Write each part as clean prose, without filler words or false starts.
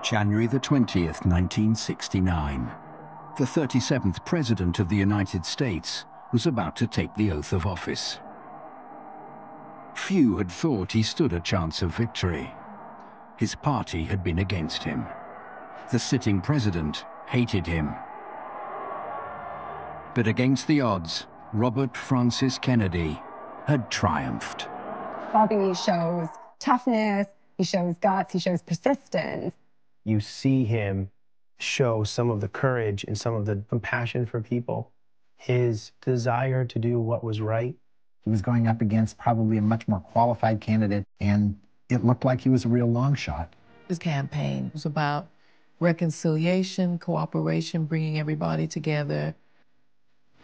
January the 20th, 1969. The 37th President of the United States was about to take the oath of office. Few had thought he stood a chance of victory. His party had been against him. The sitting president hated him. But against the odds, Robert Francis Kennedy had triumphed. Bobby shows toughness, he shows guts, he shows persistence. You see him show some of the courage and some of the compassion for people, his desire to do what was right. He was going up against probably a much more qualified candidate, and it looked like he was a real long shot. His campaign was about reconciliation, cooperation, bringing everybody together.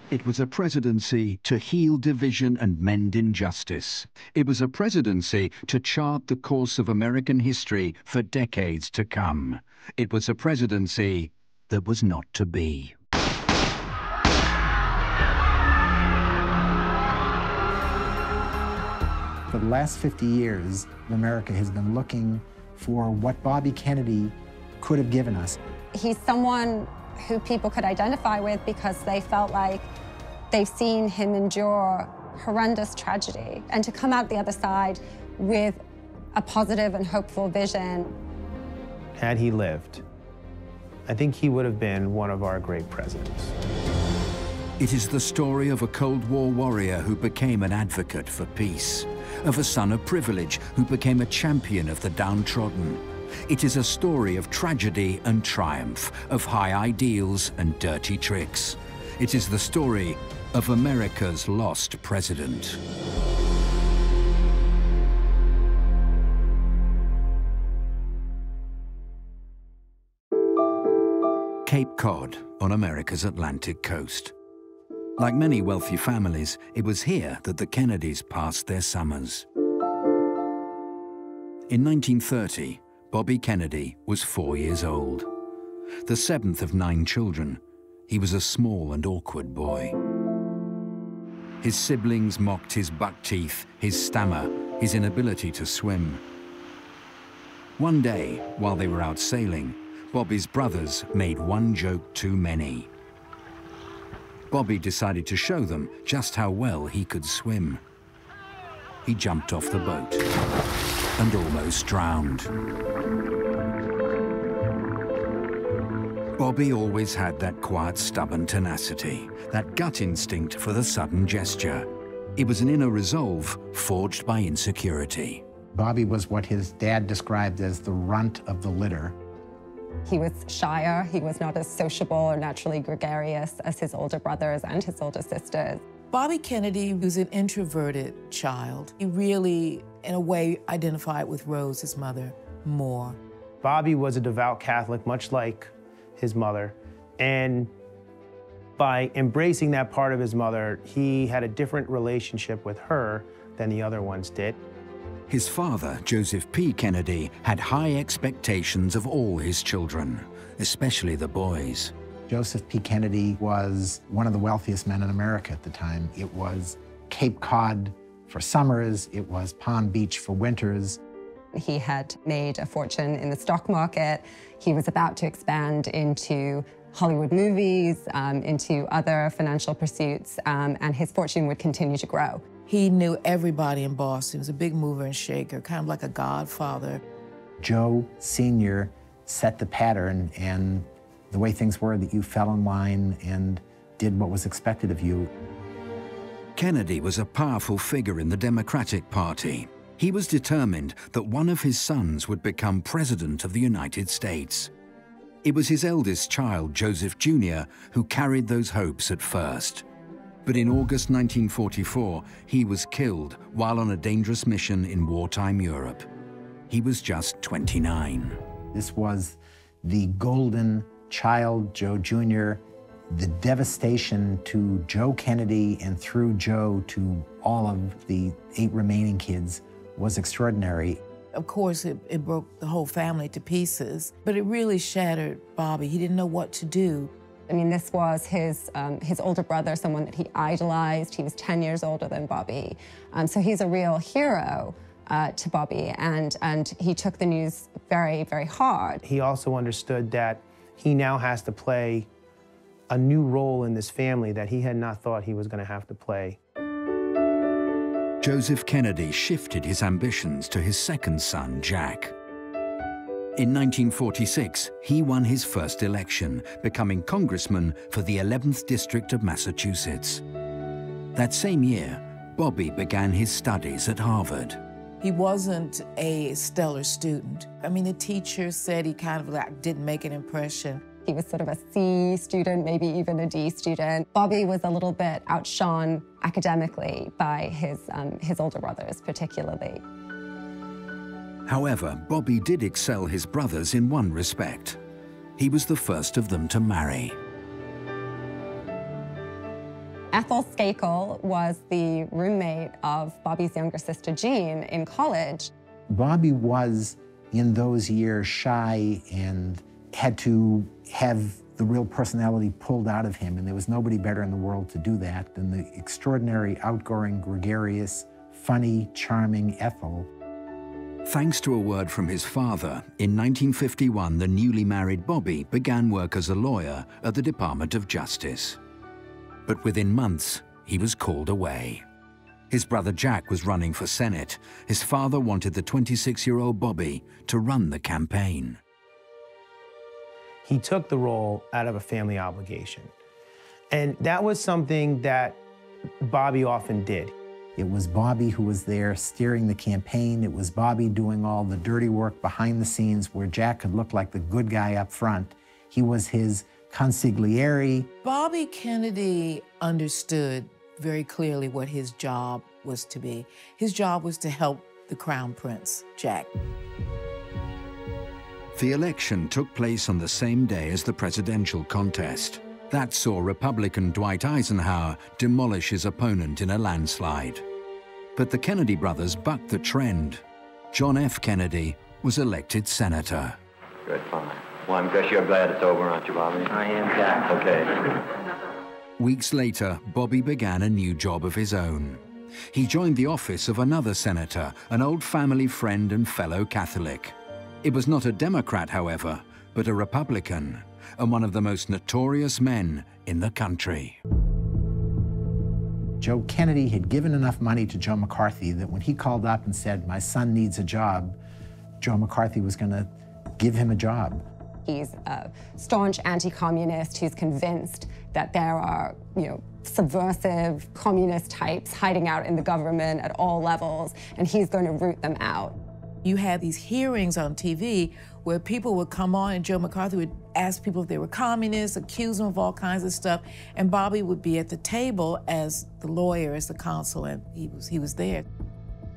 It was a presidency to heal division and mend injustice. It was a presidency to chart the course of American history for decades to come. It was a presidency that was not to be. For the last 50 years, America has been looking for what Bobby Kennedy could have given us. He's someone who people could identify with because they felt like they've seen him endure horrendous tragedy, and to come out the other side with a positive and hopeful vision. Had he lived, I think he would have been one of our great presidents. It is the story of a Cold War warrior who became an advocate for peace, of a son of privilege who became a champion of the downtrodden. It is a story of tragedy and triumph, of high ideals and dirty tricks. It is the story of America's lost president. Cape Cod on America's Atlantic coast. Like many wealthy families, it was here that the Kennedys passed their summers. In 1930, Bobby Kennedy was 4 years old. The 7th of 9 children, he was a small and awkward boy. His siblings mocked his buck teeth, his stammer, his inability to swim. One day, while they were out sailing, Bobby's brothers made one joke too many. Bobby decided to show them just how well he could swim. He jumped off the boat and almost drowned. Bobby always had that quiet, stubborn tenacity, that gut instinct for the sudden gesture. It was an inner resolve forged by insecurity. Bobby was what his dad described as the runt of the litter. He was shyer, he was not as sociable or naturally gregarious as his older brothers and his older sisters. Bobby Kennedy was an introverted child. He really, in a way, identified with Rose, his mother, more. Bobby was a devout Catholic, much like his mother, and by embracing that part of his mother, he had a different relationship with her than the other ones did. His father, Joseph P. Kennedy, had high expectations of all his children, especially the boys. Joseph P. Kennedy was one of the wealthiest men in America at the time. It was Cape Cod for summers, it was Palm Beach for winters. He had made a fortune in the stock market. He was about to expand into Hollywood movies, into other financial pursuits, and his fortune would continue to grow. He knew everybody in Boston. He was a big mover and shaker, kind of like a godfather. Joe Sr. set the pattern, and the way things were, that you fell in line and did what was expected of you. Kennedy was a powerful figure in the Democratic Party. He was determined that one of his sons would become President of the United States. It was his eldest child, Joseph Jr., who carried those hopes at first. But in August 1944, he was killed while on a dangerous mission in wartime Europe. He was just 29. This was the golden child, Joe Jr., the devastation to Joe Kennedy and through Joe to all of the 8 remaining kids was extraordinary. Of course, it broke the whole family to pieces, but it really shattered Bobby. He didn't know what to do. I mean, this was his older brother, someone that he idolized. He was 10 years older than Bobby. So he's a real hero to Bobby, and he took the news very, very hard. He also understood that he now has to play a new role in this family that he had not thought he was going to have to play. Joseph Kennedy shifted his ambitions to his second son, Jack. In 1946, he won his first election, becoming congressman for the 11th District of Massachusetts. That same year, Bobby began his studies at Harvard. He wasn't a stellar student. I mean, the teacher said he kind of like didn't make an impression. He was sort of a C student, maybe even a D student. Bobby was a little bit outshone academically by his older brothers, particularly. However, Bobby did excel his brothers in one respect. He was the first of them to marry. Ethel Skakel was the roommate of Bobby's younger sister, Jean, in college. Bobby was, in those years, shy and had to have the real personality pulled out of him, and there was nobody better in the world to do that than the extraordinary, outgoing, gregarious, funny, charming Ethel. Thanks to a word from his father, in 1951, the newly married Bobby began work as a lawyer at the Department of Justice. But within months, he was called away. His brother Jack was running for Senate. His father wanted the 26-year-old Bobby to run the campaign. He took the role out of a family obligation. And that was something that Bobby often did. It was Bobby who was there steering the campaign. It was Bobby doing all the dirty work behind the scenes where Jack could look like the good guy up front. He was his consigliere. Bobby Kennedy understood very clearly what his job was to be. His job was to help the Crown Prince, Jack. The election took place on the same day as the presidential contest. That saw Republican Dwight Eisenhower demolish his opponent in a landslide. But the Kennedy brothers bucked the trend. John F. Kennedy was elected senator. Good, fine. Well, I guess you're glad it's over, aren't you, Bobby? I am, Jack. Okay. Weeks later, Bobby began a new job of his own. He joined the office of another senator, an old family friend and fellow Catholic. It was not a Democrat, however, but a Republican, and one of the most notorious men in the country. Joe Kennedy had given enough money to Joe McCarthy that when he called up and said, "My son needs a job," Joe McCarthy was going to give him a job. He's a staunch anti-communist who's convinced that there are, subversive communist types hiding out in the government at all levels, and he's going to root them out. You had these hearings on TV where people would come on and Joe McCarthy would ask people if they were communists, accuse them of all kinds of stuff, and Bobby would be at the table as the lawyer, as the counsel, and he was there.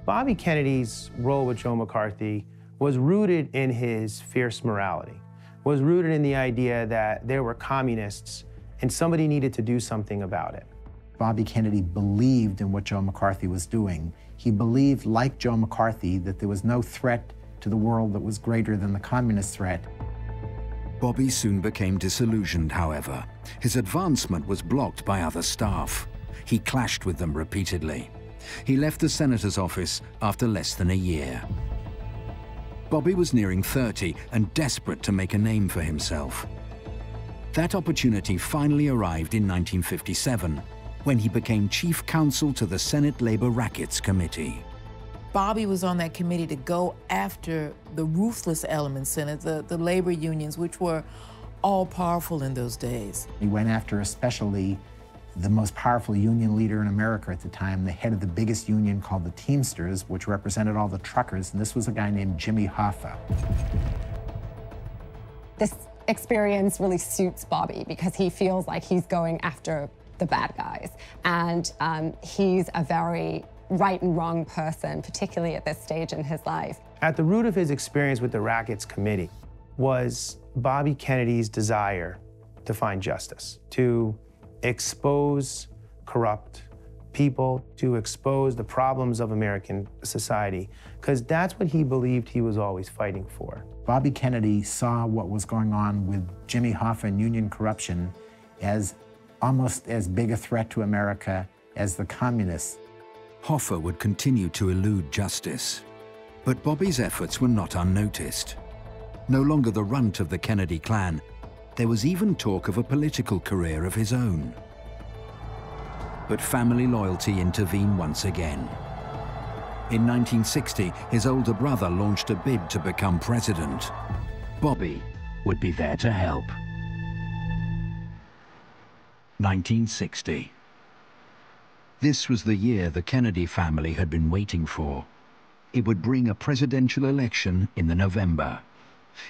Bobby Kennedy's role with Joe McCarthy was rooted in his fierce morality, was rooted in the idea that there were communists and somebody needed to do something about it. Bobby Kennedy believed in what Joe McCarthy was doing. He believed, like Joe McCarthy, that there was no threat to the world that was greater than the communist threat. Bobby soon became disillusioned, however. His advancement was blocked by other staff. He clashed with them repeatedly. He left the senator's office after less than a year. Bobby was nearing 30 and desperate to make a name for himself. That opportunity finally arrived in 1957, when he became chief counsel to the Senate Labor Rackets Committee. Bobby was on that committee to go after the ruthless elements in it, the labor unions, which were all powerful in those days. He went after especially the most powerful union leader in America at the time, the head of the biggest union called the Teamsters, which represented all the truckers, and this was a guy named Jimmy Hoffa. This experience really suits Bobby because he feels like he's going after the bad guys. And he's a very right and wrong person, particularly at this stage in his life. At the root of his experience with the Rackets Committee was Bobby Kennedy's desire to find justice, to expose corrupt people, to expose the problems of American society, because that's what he believed he was always fighting for. Bobby Kennedy saw what was going on with Jimmy Hoffa and union corruption as almost as big a threat to America as the communists. Hoffa would continue to elude justice. But Bobby's efforts were not unnoticed. No longer the runt of the Kennedy clan, there was even talk of a political career of his own. But family loyalty intervened once again. In 1960, his older brother launched a bid to become president. Bobby would be there to help. 1960. This was the year the Kennedy family had been waiting for. It would bring a presidential election in the November.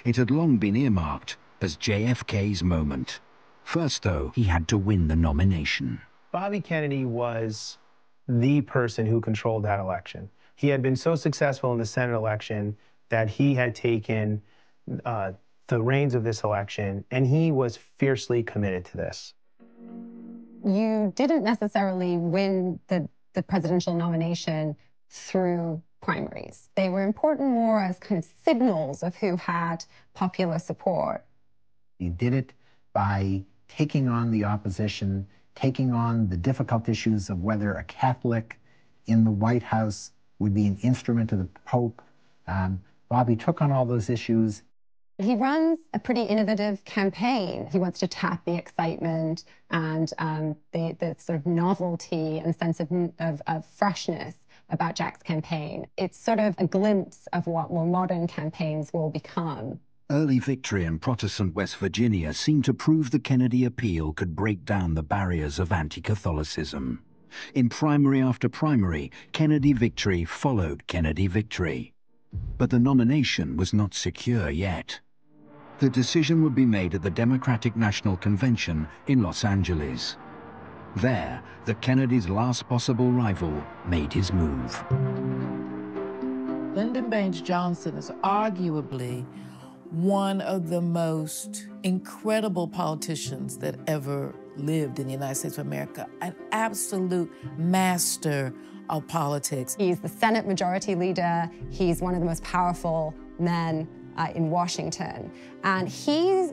It had long been earmarked as JFK's moment. First, though, he had to win the nomination. Bobby Kennedy was the person who controlled that election. He had been so successful in the Senate election that he had taken the reins of this election, and he was fiercely committed to this. You didn't necessarily win the presidential nomination through primaries. They were important more as kind of signals of who had popular support. He did it by taking on the opposition, taking on the difficult issues of whether a Catholic in the White House would be an instrument of the Pope. Bobby took on all those issues. He runs a pretty innovative campaign. He wants to tap the excitement and the sort of novelty and sense of freshness about Jack's campaign. It's sort of a glimpse of what more modern campaigns will become. Early victory in Protestant West Virginia seemed to prove the Kennedy appeal could break down the barriers of anti-Catholicism. In primary after primary, Kennedy victory followed Kennedy victory. But the nomination was not secure yet. The decision would be made at the Democratic National Convention in Los Angeles. There, the Kennedys' last possible rival made his move. Lyndon Baines Johnson is arguably one of the most incredible politicians that ever lived in the United States of America, an absolute master of politics. He's the Senate Majority Leader. He's one of the most powerful men in Washington. And he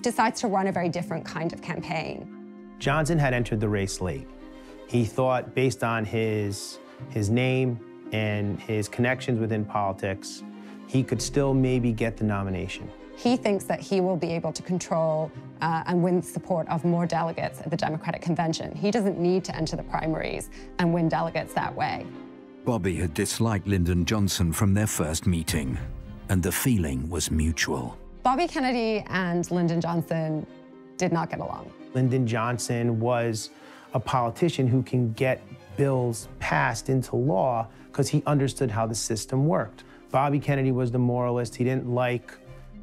decides to run a very different kind of campaign. Johnson had entered the race late. He thought, based on his name and his connections within politics, he could still maybe get the nomination. He thinks that he will be able to control and win support of more delegates at the Democratic Convention. He doesn't need to enter the primaries and win delegates that way. Bobby had disliked Lyndon Johnson from their first meeting, and the feeling was mutual. Bobby Kennedy and Lyndon Johnson did not get along. Lyndon Johnson was a politician who can get bills passed into law because he understood how the system worked. Bobby Kennedy was the moralist. He didn't like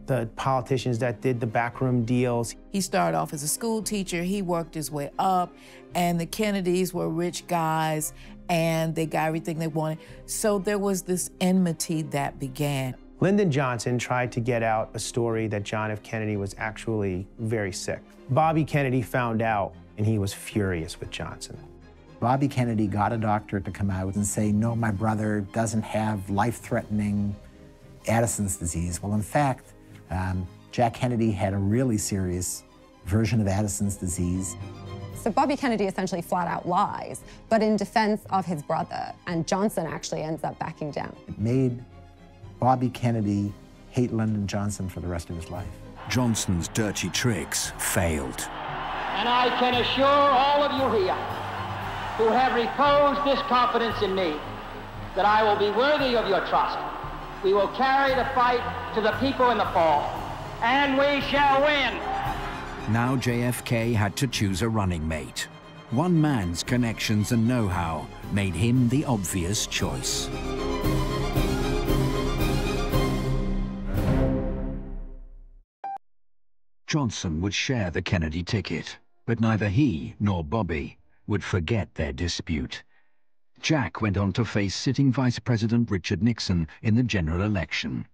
the politicians that did the backroom deals. He started off as a school teacher. He worked his way up, and the Kennedys were rich guys, and they got everything they wanted. So there was this enmity that began. Lyndon Johnson tried to get out a story that John F. Kennedy was actually very sick. Bobby Kennedy found out, and he was furious with Johnson. Bobby Kennedy got a doctor to come out and say, no, my brother doesn't have life-threatening Addison's disease. Well, in fact, Jack Kennedy had a really serious version of Addison's disease. So Bobby Kennedy essentially flat out lies, but in defense of his brother, and Johnson actually ends up backing down. It made Bobby Kennedy hate Lyndon Johnson for the rest of his life. Johnson's dirty tricks failed. And I can assure all of you here who have reposed this confidence in me that I will be worthy of your trust. We will carry the fight to the people in the fall, and we shall win. Now JFK had to choose a running mate. One man's connections and know-how made him the obvious choice. Johnson would share the Kennedy ticket, but neither he nor Bobby would forget their dispute. Jack went on to face sitting Vice President Richard Nixon in the general election.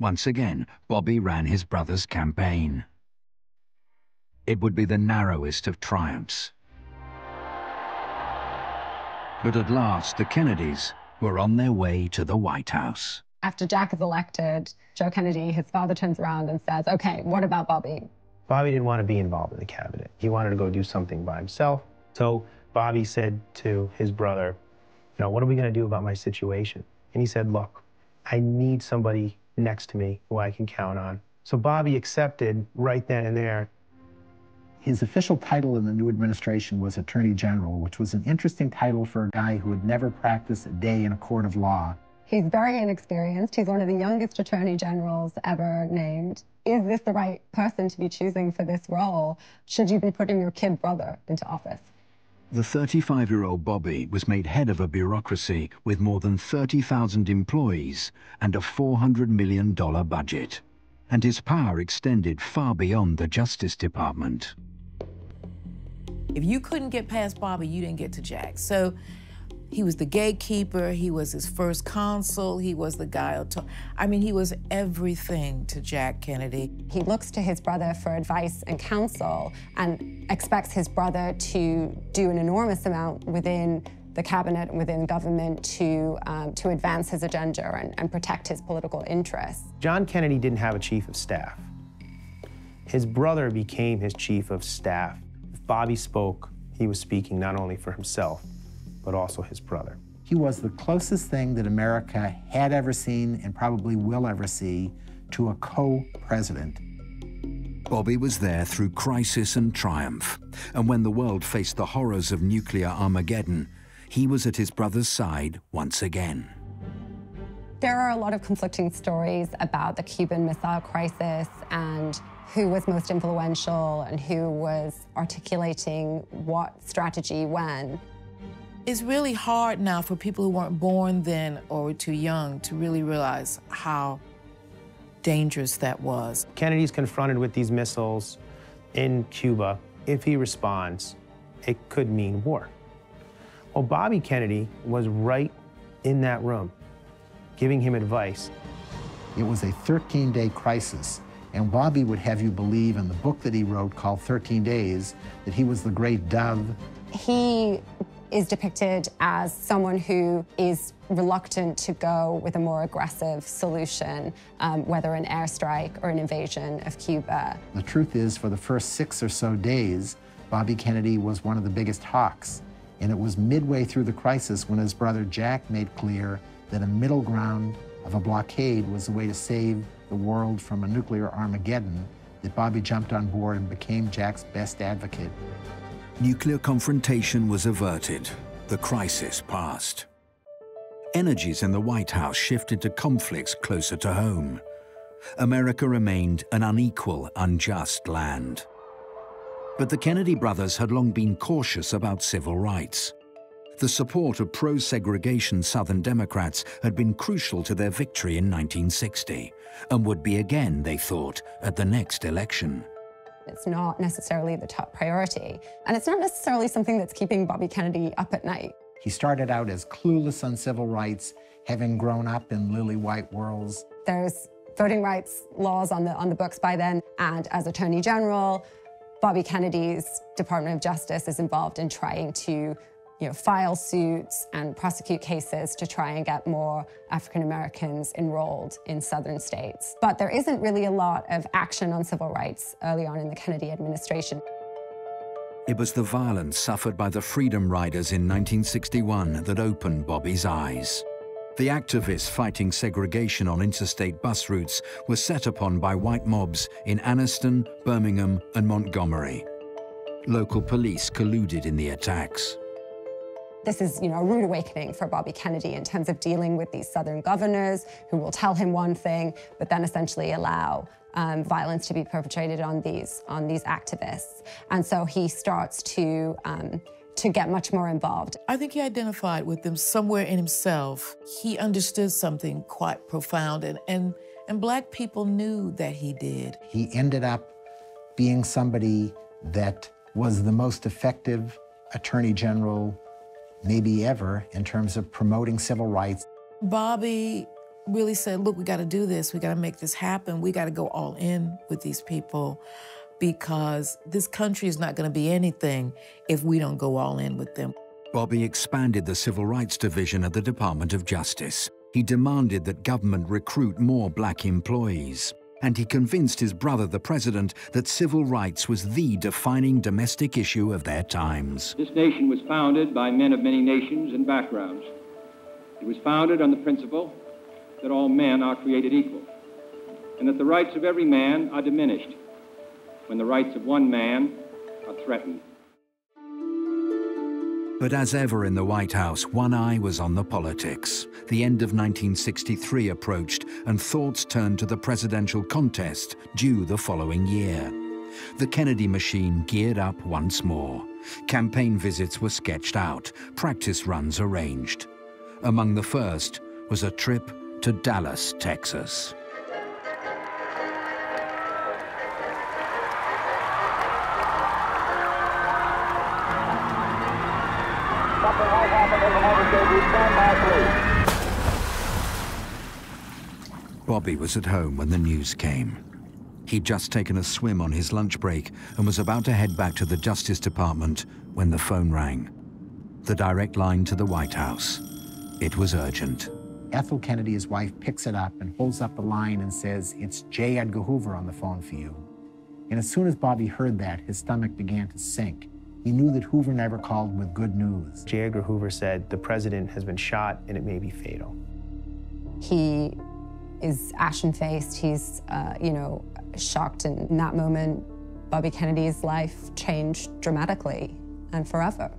Once again, Bobby ran his brother's campaign. It would be the narrowest of triumphs. But at last, the Kennedys were on their way to the White House. After Jack is elected, Joe Kennedy, his father, turns around and says, okay, what about Bobby? Bobby didn't want to be involved in the cabinet. He wanted to go do something by himself. So Bobby said to his brother, you know, what are we going to do about my situation? And he said, look, I need somebody next to me who I can count on. So Bobby accepted right then and there. His official title in the new administration was Attorney General, which was an interesting title for a guy who had never practiced a day in a court of law. He's very inexperienced. He's one of the youngest attorney generals ever named. Is this the right person to be choosing for this role? Should you be putting your kid brother into office? The 35-year-old Bobby was made head of a bureaucracy with more than 30,000 employees and a $400 million budget. And his power extended far beyond the Justice Department. If you couldn't get past Bobby, you didn't get to Jack. So he was the gatekeeper, he was his first consul, he was the guy I mean, he was everything to Jack Kennedy. He looks to his brother for advice and counsel and expects his brother to do an enormous amount within the cabinet and within government to advance his agenda and protect his political interests. John Kennedy didn't have a chief of staff. His brother became his chief of staff. If Bobby spoke, he was speaking not only for himself, but also his brother. He was the closest thing that America had ever seen and probably will ever see to a co-president. Bobby was there through crisis and triumph, and when the world faced the horrors of nuclear Armageddon, he was at his brother's side once again. There are a lot of conflicting stories about the Cuban Missile Crisis and who was most influential and who was articulating what strategy when. It's really hard now for people who weren't born then or were too young to really realize how dangerous that was. Kennedy's confronted with these missiles in Cuba. If he responds, it could mean war. Well, Bobby Kennedy was right in that room, giving him advice. It was a 13-day crisis, and Bobby would have you believe in the book that he wrote called 13 Days that he was the great dove. He is depicted as someone who is reluctant to go with a more aggressive solution, whether an airstrike or an invasion of Cuba. The truth is, for the first 6 or so days, Bobby Kennedy was one of the biggest hawks. And it was midway through the crisis when his brother Jack made clear that a middle ground of a blockade was the way to save the world from a nuclear Armageddon that Bobby jumped on board and became Jack's best advocate. Nuclear confrontation was averted. The crisis passed. Energies in the White House shifted to conflicts closer to home. America remained an unequal, unjust land. But the Kennedy brothers had long been cautious about civil rights. The support of pro-segregation Southern Democrats had been crucial to their victory in 1960, and would be again, they thought, at the next election. It's not necessarily the top priority, and it's not necessarily something that's keeping Bobby Kennedy up at night. He started out as clueless on civil rights, having grown up in lily-white worlds. There's voting rights laws on the books by then, and as Attorney General, Bobby Kennedy's Department of Justice is involved in trying to file suits and prosecute cases to try and get more African Americans enrolled in Southern states. But there isn't really a lot of action on civil rights early on in the Kennedy administration. It was the violence suffered by the Freedom Riders in 1961 that opened Bobby's eyes. The activists fighting segregation on interstate bus routes were set upon by white mobs in Anniston, Birmingham, and Montgomery. Local police colluded in the attacks. This is, a rude awakening for Bobby Kennedy in terms of dealing with these Southern governors who will tell him one thing, but then essentially allow violence to be perpetrated on these activists. And so he starts to get much more involved. I think he identified with them somewhere in himself. He understood something quite profound, and Black people knew that he did. He ended up being somebody that was the most effective Attorney General maybe ever in terms of promoting civil rights. Bobby really said, look, we got to do this. We got to make this happen. We got to go all in with these people, because this country is not going to be anything if we don't go all in with them. Bobby expanded the Civil Rights Division at the Department of Justice. He demanded that government recruit more Black employees. And he convinced his brother, the president, that civil rights was the defining domestic issue of their times. This nation was founded by men of many nations and backgrounds. It was founded on the principle that all men are created equal, and that the rights of every man are diminished when the rights of one man are threatened. But as ever in the White House, one eye was on the politics. The end of 1963 approached, and thoughts turned to the presidential contest due the following year. The Kennedy machine geared up once more. Campaign visits were sketched out, practice runs arranged. Among the first was a trip to Dallas, Texas. Bobby was at home when the news came. He'd just taken a swim on his lunch break and was about to head back to the Justice Department when the phone rang. The direct line to the White House. It was urgent. Ethel Kennedy, his wife, picks it up and holds up the line and says, "It's J. Edgar Hoover on the phone for you." And as soon as Bobby heard that, his stomach began to sink. He knew that Hoover never called with good news. J. Edgar Hoover said, "The president has been shot and it may be fatal." He is ashen-faced. He's, shocked. And in that moment, Bobby Kennedy's life changed dramatically and forever.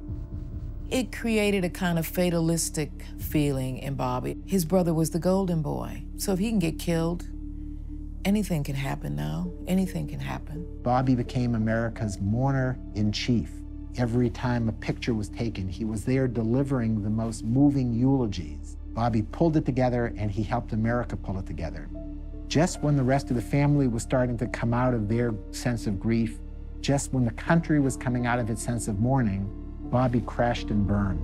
It created a kind of fatalistic feeling in Bobby. His brother was the golden boy. So if he can get killed, anything can happen now. Anything can happen. Bobby became America's mourner-in-chief. Every time a picture was taken, he was there delivering the most moving eulogies. Bobby pulled it together, and he helped America pull it together. Just when the rest of the family was starting to come out of their sense of grief, just when the country was coming out of its sense of mourning, Bobby crashed and burned.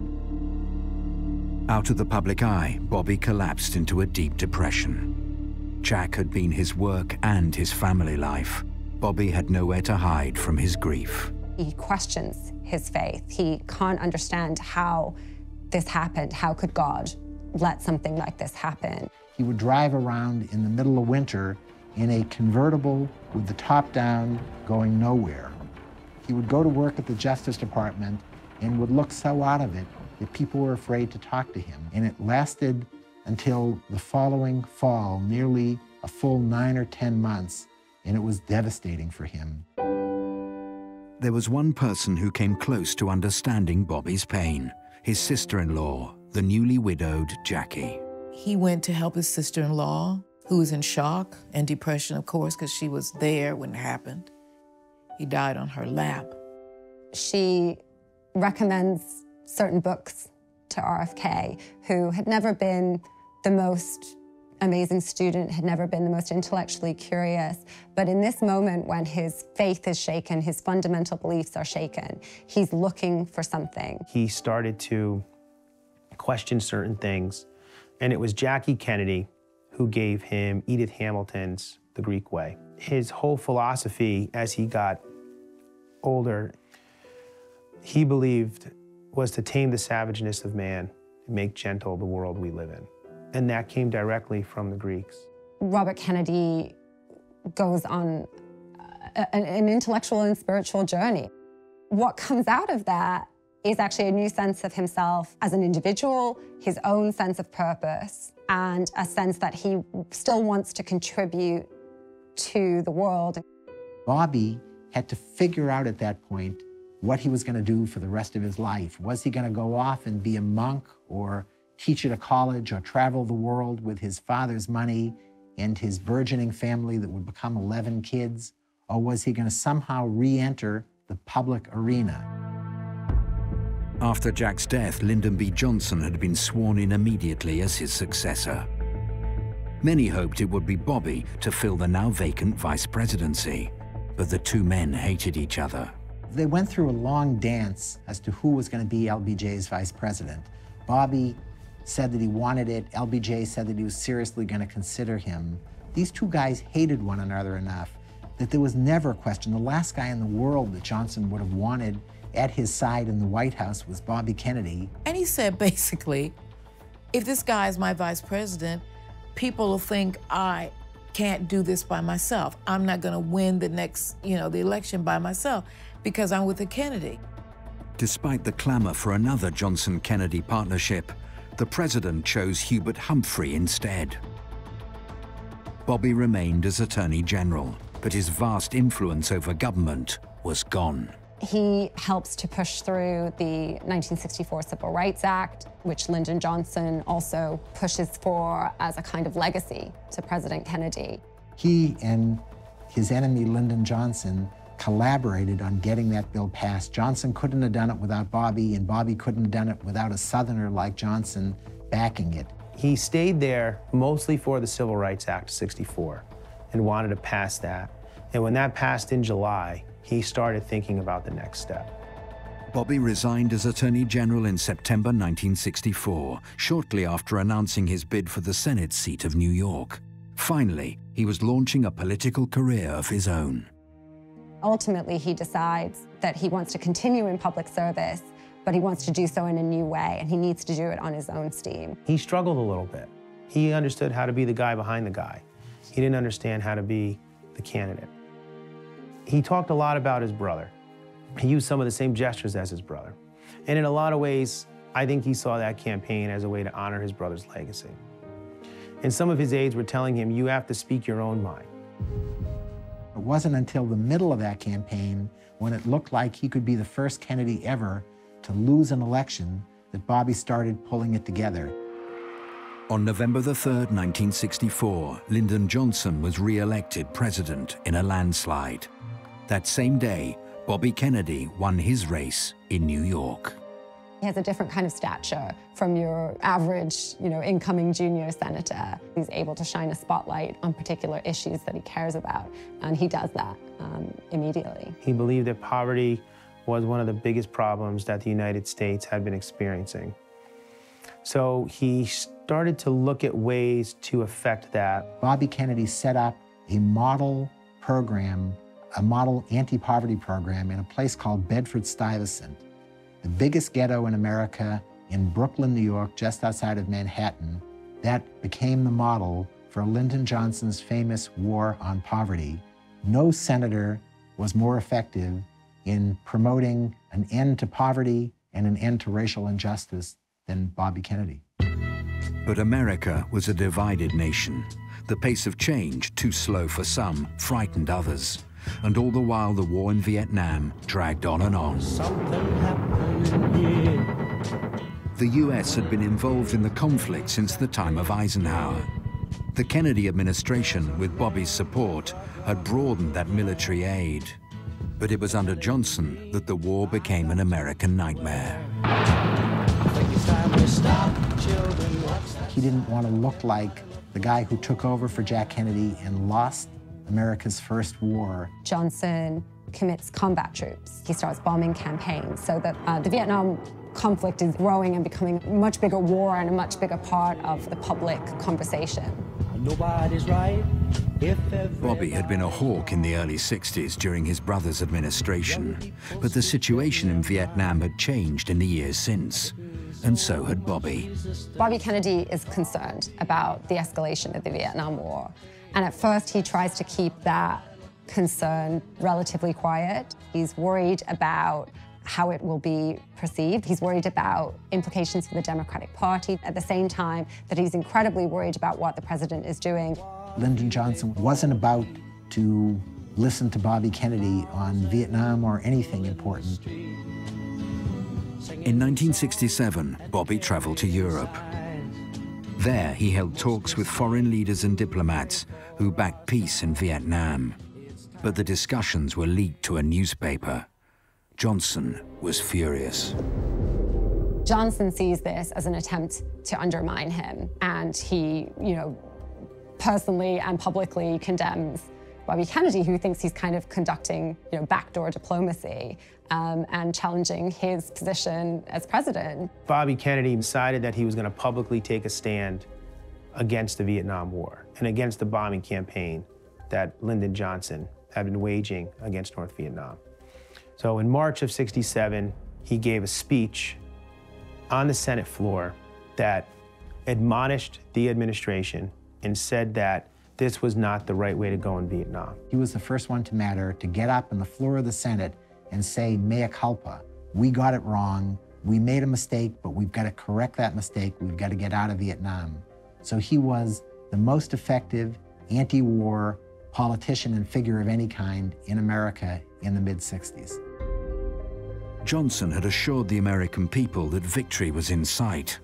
Out of the public eye, Bobby collapsed into a deep depression. Jack had been his work and his family life. Bobby had nowhere to hide from his grief. He questions his faith. He can't understand how this happened. How could God let something like this happen? He would drive around in the middle of winter in a convertible with the top down, going nowhere. He would go to work at the Justice Department and would look so out of it that people were afraid to talk to him. And it lasted until the following fall, nearly a full 9 or 10 months, and it was devastating for him. There was one person who came close to understanding Bobby's pain, his sister-in-law, the newly widowed Jackie. He went to help his sister-in-law, who was in shock and depression, of course, because she was there when it happened. He died on her lap. She recommends certain books to RFK, who had never been the most amazing student, had never been the most intellectually curious. But in this moment when his faith is shaken, his fundamental beliefs are shaken, he's looking for something. He started to question certain things, and it was Jackie Kennedy who gave him Edith Hamilton's The Greek Way. His whole philosophy as he got older, he believed, was to tame the savageness of man and make gentle the world we live in. And that came directly from the Greeks. Robert Kennedy goes on an intellectual and spiritual journey. What comes out of that is actually a new sense of himself as an individual, his own sense of purpose, and a sense that he still wants to contribute to the world. Bobby had to figure out at that point what he was going to do for the rest of his life. Was he going to go off and be a monk or teach at a college or travel the world with his father's money and his burgeoning family that would become 11 kids? Or was he going to somehow re-enter the public arena? After Jack's death, Lyndon B. Johnson had been sworn in immediately as his successor. Many hoped it would be Bobby to fill the now vacant vice presidency, but the two men hated each other. They went through a long dance as to who was going to be LBJ's vice president. Bobby said that he wanted it. LBJ said that he was seriously going to consider him. These two guys hated one another enough that there was never a question. The last guy in the world that Johnson would have wanted at his side in the White House was Bobby Kennedy. And he said, basically, if this guy is my vice president, people will think I can't do this by myself. I'm not going to win the next, the election by myself because I'm with a Kennedy. Despite the clamor for another Johnson-Kennedy partnership, the president chose Hubert Humphrey instead. Bobby remained as Attorney General, but his vast influence over government was gone. He helps to push through the 1964 Civil Rights Act, which Lyndon Johnson also pushes for as a kind of legacy to President Kennedy. He and his enemy, Lyndon Johnson, collaborated on getting that bill passed. Johnson couldn't have done it without Bobby, and Bobby couldn't have done it without a Southerner like Johnson backing it. He stayed there mostly for the Civil Rights Act of '64 and wanted to pass that. And when that passed in July, he started thinking about the next step. Bobby resigned as Attorney General in September 1964, shortly after announcing his bid for the Senate seat of New York. Finally, he was launching a political career of his own. Ultimately, he decides that he wants to continue in public service, but he wants to do so in a new way, and he needs to do it on his own steam. He struggled a little bit. He understood how to be the guy behind the guy. He didn't understand how to be the candidate. He talked a lot about his brother. He used some of the same gestures as his brother. And in a lot of ways, I think he saw that campaign as a way to honor his brother's legacy. And some of his aides were telling him, you have to speak your own mind. It wasn't until the middle of that campaign, when it looked like he could be the first Kennedy ever to lose an election, that Bobby started pulling it together. On November the 3rd, 1964, Lyndon Johnson was re-elected president in a landslide. That same day, Bobby Kennedy won his race in New York. He has a different kind of stature from your average, incoming junior senator. He's able to shine a spotlight on particular issues that he cares about, and he does that immediately. He believed that poverty was one of the biggest problems that the United States had been experiencing. So he started to look at ways to affect that. Bobby Kennedy set up a model program, a model anti-poverty program in a place called Bedford-Stuyvesant, the biggest ghetto in America in Brooklyn, New York, just outside of Manhattan. That became the model for Lyndon Johnson's famous war on poverty. No senator was more effective in promoting an end to poverty and an end to racial injustice than Bobby Kennedy. But America was a divided nation. The pace of change, too slow for some, frightened others. And all the while, the war in Vietnam dragged on and on. The US had been involved in the conflict since the time of Eisenhower. The Kennedy administration, with Bobby's support, had broadened that military aid. But it was under Johnson that the war became an American nightmare. He didn't want to look like the guy who took over for Jack Kennedy and lost America's first war. Johnson commits combat troops. He starts bombing campaigns so that the Vietnam conflict is growing and becoming a much bigger war and a much bigger part of the public conversation. Nobody's right. Bobby had been a hawk in the early 60s during his brother's administration, but the situation in Vietnam had changed in the years since, and so had Bobby. Bobby Kennedy is concerned about the escalation of the Vietnam War, and at first he tries to keep that concern relatively quiet. He's worried about how it will be perceived. He's worried about implications for the Democratic Party, at the same time that he's incredibly worried about what the president is doing. Lyndon Johnson wasn't about to listen to Bobby Kennedy on Vietnam or anything important. In 1967, Bobby traveled to Europe. There, he held talks with foreign leaders and diplomats who backed peace in Vietnam. But the discussions were leaked to a newspaper. Johnson was furious. Johnson sees this as an attempt to undermine him, and he, personally and publicly condemns Bobby Kennedy, who thinks he's kind of conducting, backdoor diplomacy and challenging his position as president. Bobby Kennedy decided that he was going to publicly take a stand against the Vietnam War and against the bombing campaign that Lyndon Johnson had been waging against North Vietnam. So in March of '67, he gave a speech on the Senate floor that admonished the administration and said that this was not the right way to go in Vietnam. He was the first one to matter to get up on the floor of the Senate and say, mea culpa, we got it wrong, we made a mistake, but we've got to correct that mistake, we've got to get out of Vietnam. So he was the most effective anti-war politician and figure of any kind in America in the mid-60s. Johnson had assured the American people that victory was in sight.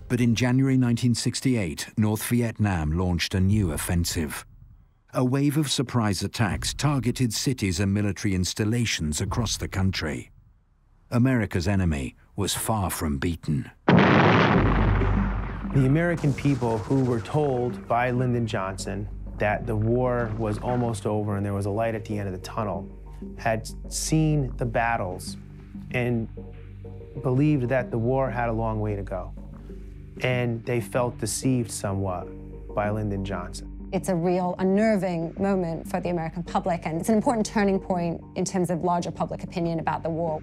But in January 1968, North Vietnam launched a new offensive. A wave of surprise attacks targeted cities and military installations across the country. America's enemy was far from beaten. The American people who were told by Lyndon Johnson that the war was almost over and there was a light at the end of the tunnel had seen the battles and believed that the war had a long way to go. And they felt deceived somewhat by Lyndon Johnson. It's a real unnerving moment for the American public, and it's an important turning point in terms of larger public opinion about the war.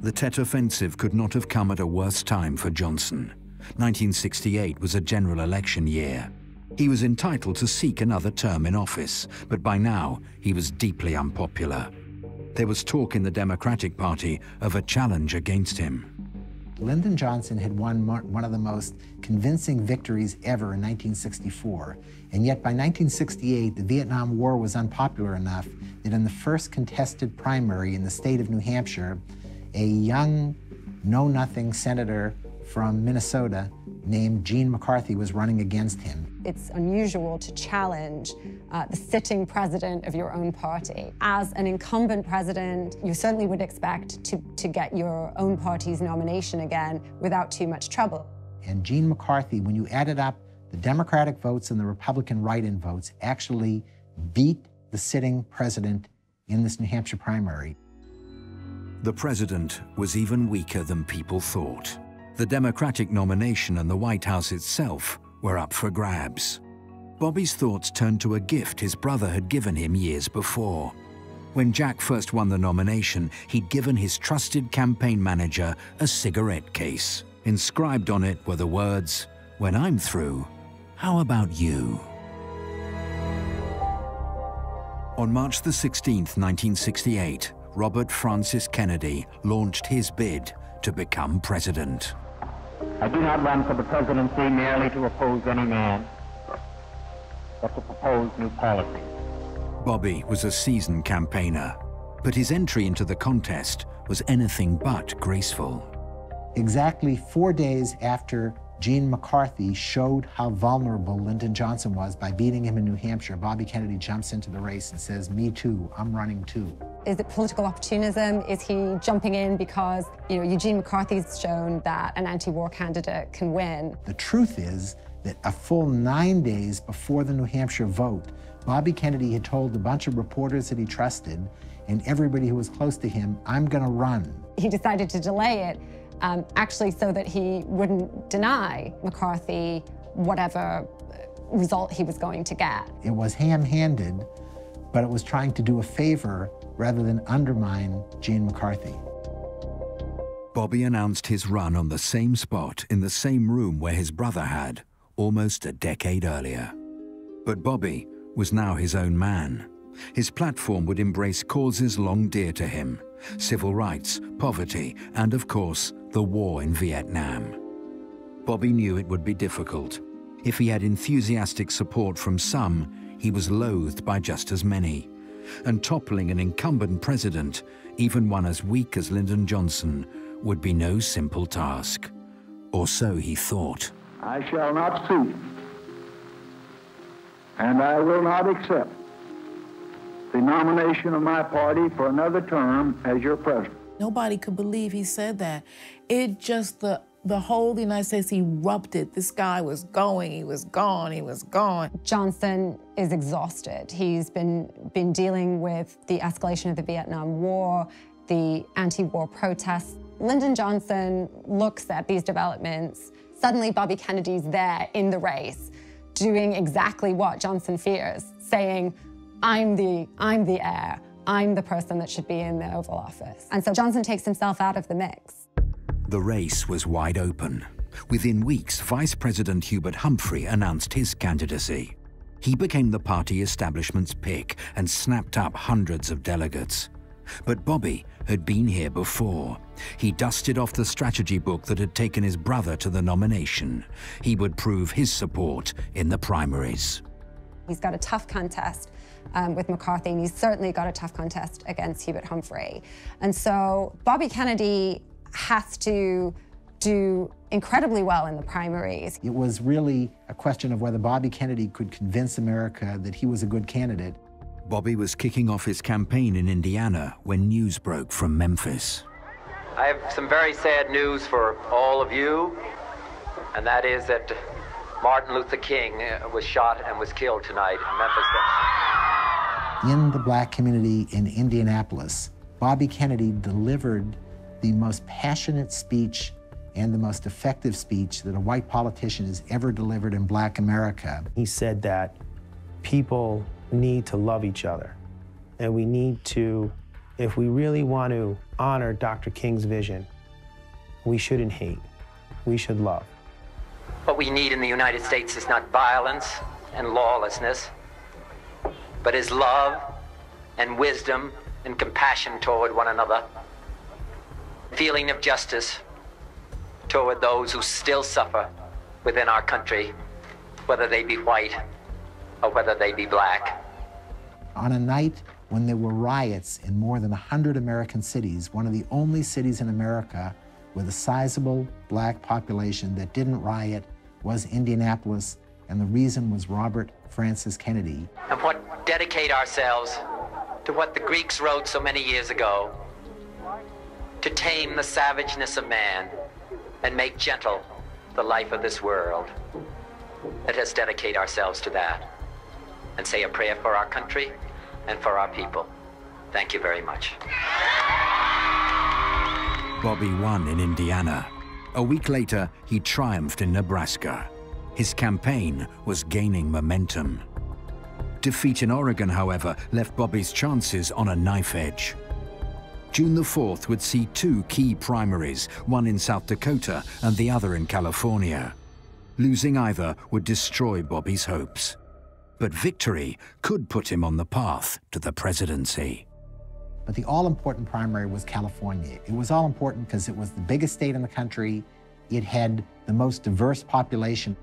The Tet Offensive could not have come at a worse time for Johnson. 1968 was a general election year. He was entitled to seek another term in office, but by now he was deeply unpopular. There was talk in the Democratic Party of a challenge against him. Lyndon Johnson had won one of the most convincing victories ever in 1964, and yet by 1968, the Vietnam War was unpopular enough that in the first contested primary in the state of New Hampshire, a young, know-nothing senator from Minnesota named Gene McCarthy was running against him. It's unusual to challenge the sitting president of your own party. As an incumbent president, you certainly would expect to get your own party's nomination again without too much trouble. And Gene McCarthy, when you added up the Democratic votes and the Republican write-in votes, actually beat the sitting president in this New Hampshire primary. The president was even weaker than people thought. The Democratic nomination and the White House itself were up for grabs. Bobby's thoughts turned to a gift his brother had given him years before. When Jack first won the nomination, he'd given his trusted campaign manager a cigarette case. Inscribed on it were the words, "When I'm through, how about you?" On March the 16th, 1968, Robert Francis Kennedy launched his bid to become president. I do not run for the presidency merely to oppose any man, but to propose new policy. Bobby was a seasoned campaigner, but his entry into the contest was anything but graceful. Exactly 4 days after Gene McCarthy showed how vulnerable Lyndon Johnson was by beating him in New Hampshire, Bobby Kennedy jumps into the race and says, "Me too, I'm running too." Is it political opportunism? Is he jumping in because, Eugene McCarthy's shown that an anti-war candidate can win? The truth is that a full 9 days before the New Hampshire vote, Bobby Kennedy had told a bunch of reporters that he trusted and everybody who was close to him, "I'm gonna run." He decided to delay it, actually so that he wouldn't deny McCarthy whatever result he was going to get. It was ham-handed, but it was trying to do a favor rather than undermine Gene McCarthy. Bobby announced his run on the same spot in the same room where his brother had, almost a decade earlier. But Bobby was now his own man. His platform would embrace causes long dear to him: civil rights, poverty, and of course, the war in Vietnam. Bobby knew it would be difficult. If he had enthusiastic support from some, he was loathed by just as many. And toppling an incumbent president, even one as weak as Lyndon Johnson, would be no simple task. Or so he thought. I shall not stoop, and I will not accept the nomination of my party for another term as your president. Nobody could believe he said that. It just, the whole United States erupted. This guy was going, he was gone, he was gone. Johnson is exhausted. He's been dealing with the escalation of the Vietnam War, the anti-war protests. Lyndon Johnson looks at these developments. Suddenly Bobby Kennedy's there in the race, doing exactly what Johnson fears, saying, I'm the heir. I'm the person that should be in the Oval Office. And so Johnson takes himself out of the mix. The race was wide open. Within weeks, Vice President Hubert Humphrey announced his candidacy. He became the party establishment's pick and snapped up hundreds of delegates. But Bobby had been here before. He dusted off the strategy book that had taken his brother to the nomination. He would prove his support in the primaries. He's got a tough contest with McCarthy, and he's certainly got a tough contest against Hubert Humphrey. And so Bobby Kennedy has to do incredibly well in the primaries. It was really a question of whether Bobby Kennedy could convince America that he was a good candidate. Bobby was kicking off his campaign in Indiana when news broke from Memphis. I have some very sad news for all of you, and that is that Martin Luther King was shot and was killed tonight in Memphis. In the black community in Indianapolis, Bobby Kennedy delivered the most passionate speech and the most effective speech that a white politician has ever delivered in black America. He said that people need to love each other, and we need to, if we really want to honor Dr. King's vision, we shouldn't hate, we should love. What we need in the United States is not violence and lawlessness, but is love and wisdom and compassion toward one another, feeling of justice toward those who still suffer within our country, whether they be white or whether they be black. On a night when there were riots in more than 100 American cities, one of the only cities in America with a sizable black population that didn't riot was Indianapolis, and the reason was Robert Francis Kennedy. And what dedicate ourselves to what the Greeks wrote so many years ago, to tame the savageness of man and make gentle the life of this world. Let us dedicate ourselves to that and say a prayer for our country and for our people. Thank you very much. Bobby won in Indiana. A week later, he triumphed in Nebraska. His campaign was gaining momentum. Defeat in Oregon, however, left Bobby's chances on a knife edge. June the 4th would see two key primaries, one in South Dakota and the other in California. Losing either would destroy Bobby's hopes. But victory could put him on the path to the presidency. But the all-important primary was California. It was all-important because it was the biggest state in the country. It had the most diverse population.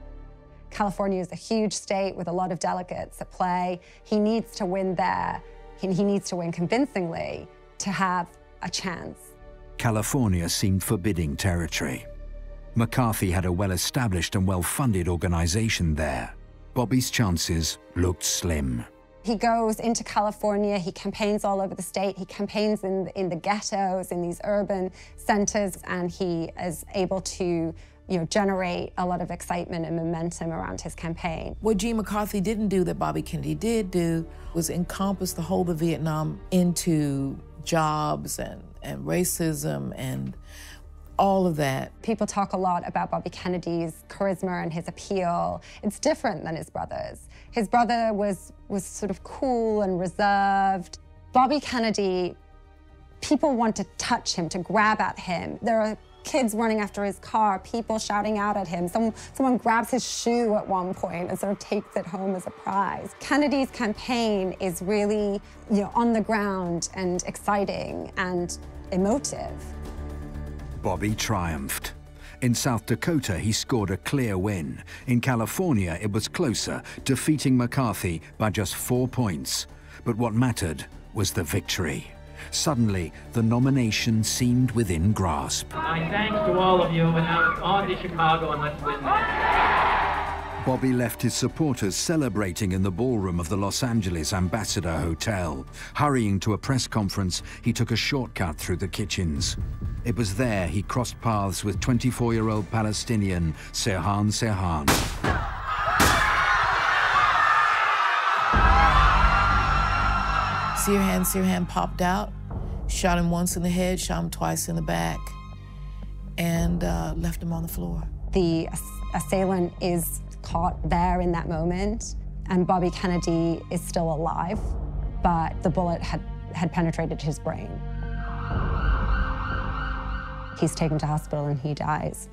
California is a huge state with a lot of delegates at play. He needs to win there. He needs to win convincingly to have a chance. California seemed forbidding territory. McCarthy had a well-established and well-funded organization there. Bobby's chances looked slim. He goes into California, he campaigns all over the state, he campaigns in the ghettos, in these urban centers, and he is able to generate a lot of excitement and momentum around his campaign. What Gene McCarthy didn't do that Bobby Kennedy did do was encompass the whole of Vietnam into jobs and racism and all of that. People talk a lot about Bobby Kennedy's charisma and his appeal. It's different than his brother's. His brother was sort of cool and reserved. Bobby Kennedy, people want to touch him, to grab at him. There are kids running after his car, people shouting out at him. Someone grabs his shoe at one point and sort of takes it home as a prize. Kennedy's campaign is really, on the ground and exciting and emotive. Bobby triumphed. In South Dakota, he scored a clear win. In California, it was closer, defeating McCarthy by just 4 points. But what mattered was the victory. Suddenly, the nomination seemed within grasp. My thanks to all of you, and now on to Chicago and let's win this. Bobby left his supporters celebrating in the ballroom of the Los Angeles Ambassador Hotel. Hurrying to a press conference, he took a shortcut through the kitchens. It was there he crossed paths with 24-year-old Palestinian Sirhan Sirhan. Sirhan popped out, shot him once in the head, shot him twice in the back, and left him on the floor. The assailant is caught there in that moment, and Bobby Kennedy is still alive, but the bullet had penetrated his brain. He's taken to hospital and he dies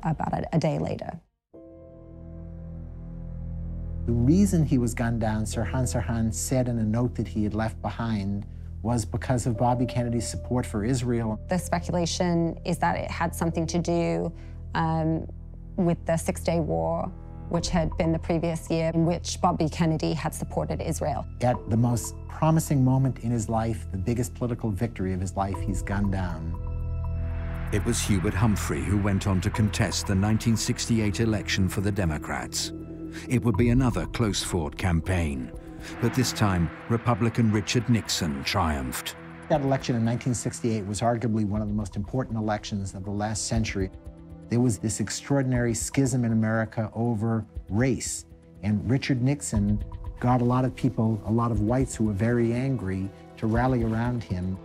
about a day later. The reason he was gunned down, Sirhan said in a note that he had left behind, was because of Bobby Kennedy's support for Israel. The speculation is that it had something to do with the Six-Day War which had been the previous year in which Bobby Kennedy had supported Israel. At the most promising moment in his life, the biggest political victory of his life, he's gunned down. It was Hubert Humphrey who went on to contest the 1968 election for the Democrats. It would be another close-fought campaign, but this time Republican Richard Nixon triumphed. That election in 1968 was arguably one of the most important elections of the last century. There was this extraordinary schism in America over race, and Richard Nixon got a lot of people, a lot of whites who were very angry, to rally around him.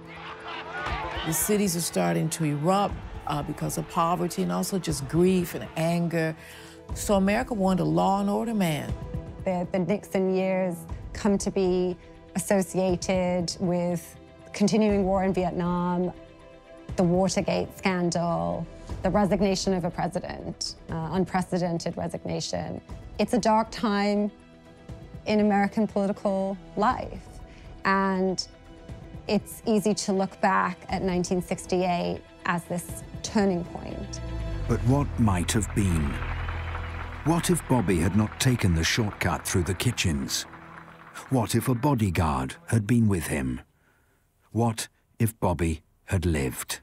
The cities are starting to erupt because of poverty and also just grief and anger. So America wanted a law and order man. The Nixon years come to be associated with continuing war in Vietnam, the Watergate scandal, the resignation of a president, unprecedented resignation. It's a dark time in American political life, and it's easy to look back at 1968 as this turning point. But what might have been? What if Bobby had not taken the shortcut through the kitchens? What if a bodyguard had been with him? What if Bobby had lived?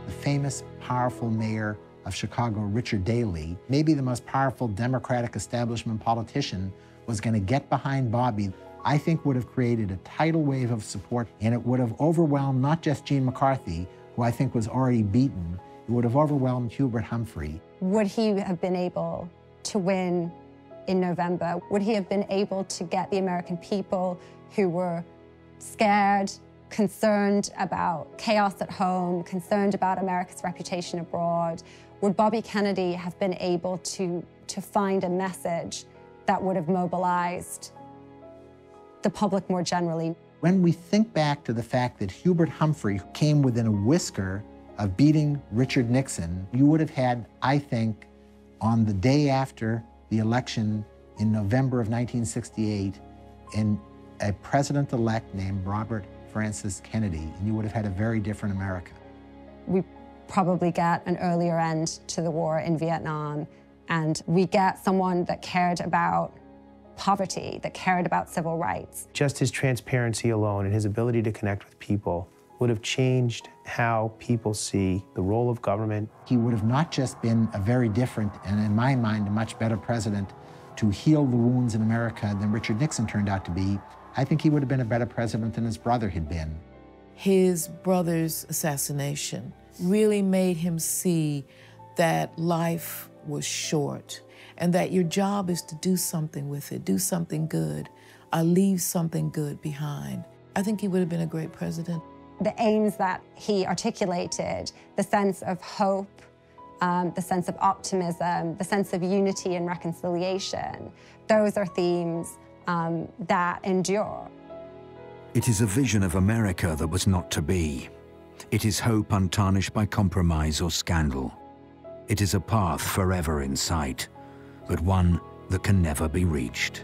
The famous, powerful mayor of Chicago, Richard Daley, maybe the most powerful Democratic establishment politician, was going to get behind Bobby. I think would have created a tidal wave of support, and it would have overwhelmed not just Gene McCarthy, who I think was already beaten, it would have overwhelmed Hubert Humphrey. Would he have been able to win in November? Would he have been able to get the American people who were scared, concerned about chaos at home, concerned about America's reputation abroad? Would Bobby Kennedy have been able to find a message that would have mobilized the public more generally? When we think back to the fact that Hubert Humphrey came within a whisker of beating Richard Nixon, you would have had, I think, on the day after the election in November of 1968, a president-elect named Robert Francis Kennedy, and you would have had a very different America. We probably get an earlier end to the war in Vietnam, and we get someone that cared about poverty, that cared about civil rights. Just his transparency alone and his ability to connect with people would have changed how people see the role of government. He would have not just been a very different, and in my mind, a much better president to heal the wounds in America than Richard Nixon turned out to be. I think he would have been a better president than his brother had been. His brother's assassination really made him see that life was short and that your job is to do something with it, do something good, leave something good behind. I think he would have been a great president. The aims that he articulated, the sense of hope, the sense of optimism, the sense of unity and reconciliation, those are themes that endure. It is a vision of America that was not to be. It is hope untarnished by compromise or scandal. It is a path forever in sight, but one that can never be reached.